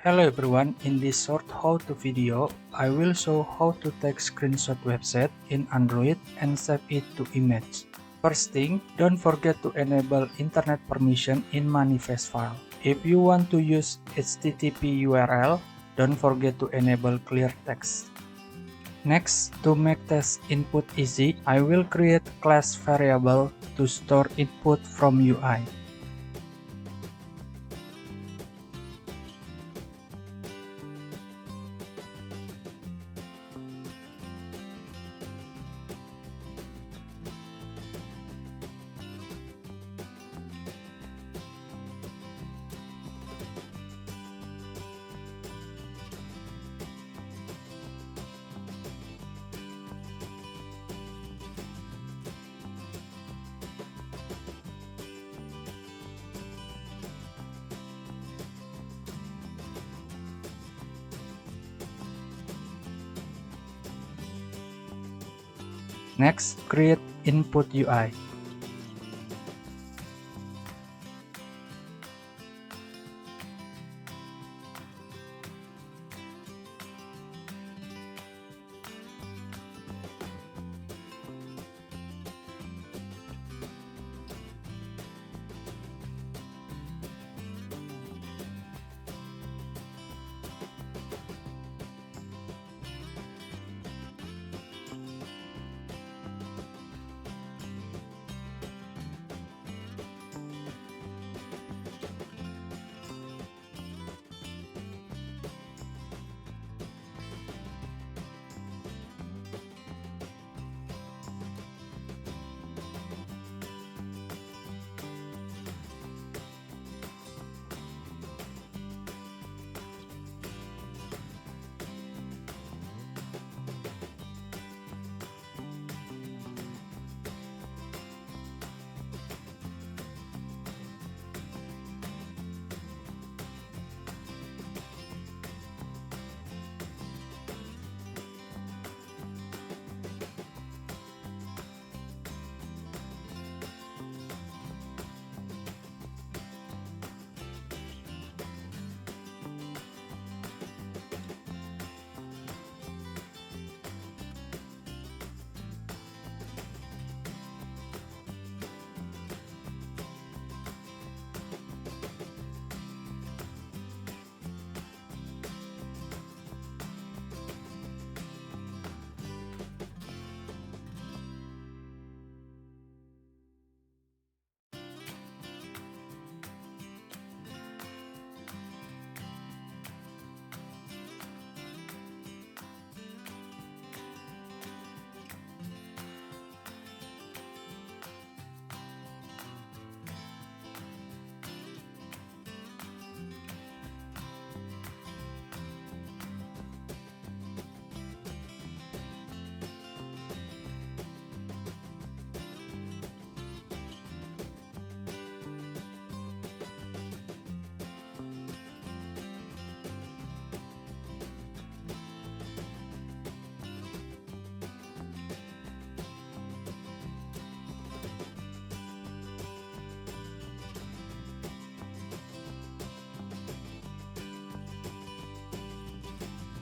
Hello everyone, in this short how-to video, I will show how to take screenshot website in Android and save it to image. First thing, don't forget to enable internet permission in manifest file. If you want to use HTTP URL, don't forget to enable clear text. Next, to make test input easy, I will create class variable to store input from UI. Next, create input UI.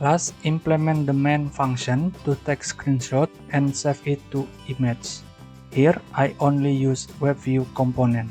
Last, implement the main function to take screenshot and save it to image. Here, I only use WebView component.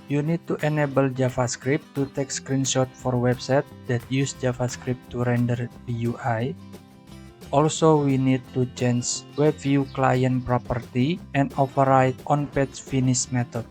You need to enable JavaScript to take screenshot for website that use JavaScript to render the UI. Also, we need to change WebView client property and override onPageFinish method.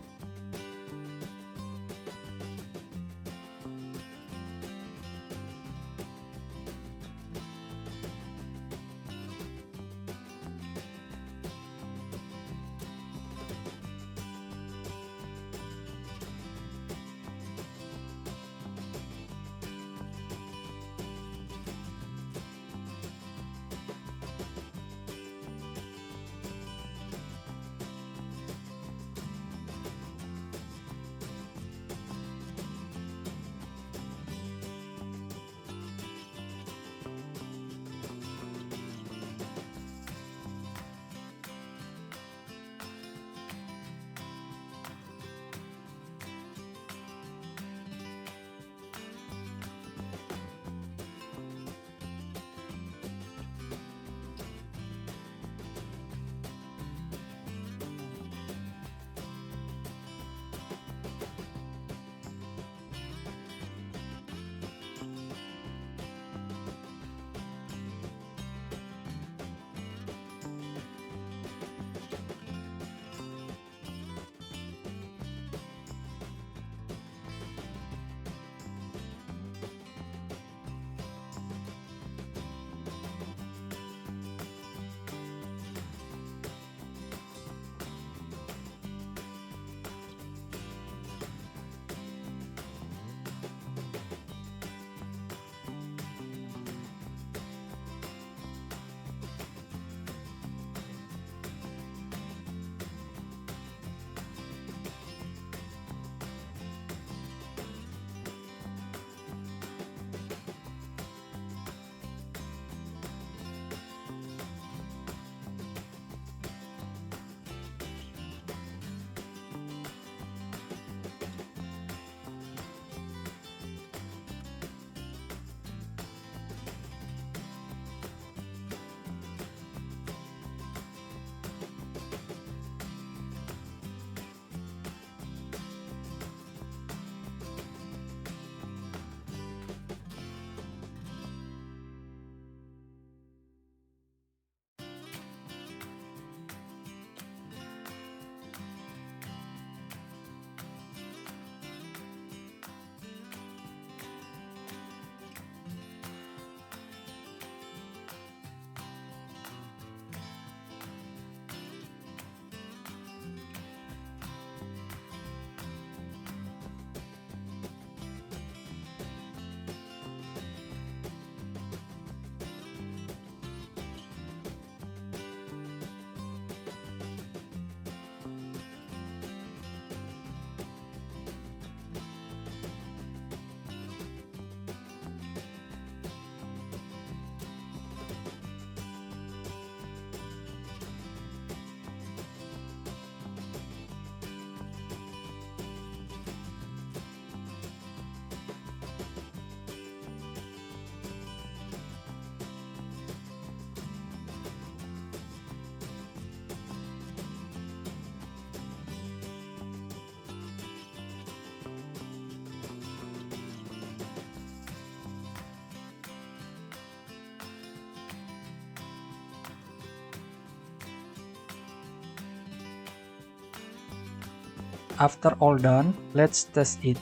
After all done, let's test it.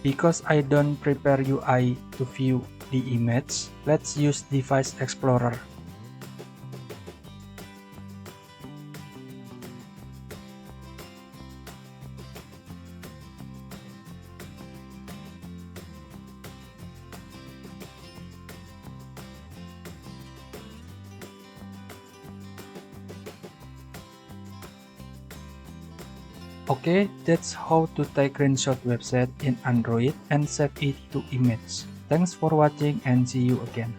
Because I don't prepare UI to view the image, let's use Device Explorer. Okay, that's how to take screenshot website in Android and save it to image. Thanks for watching and see you again.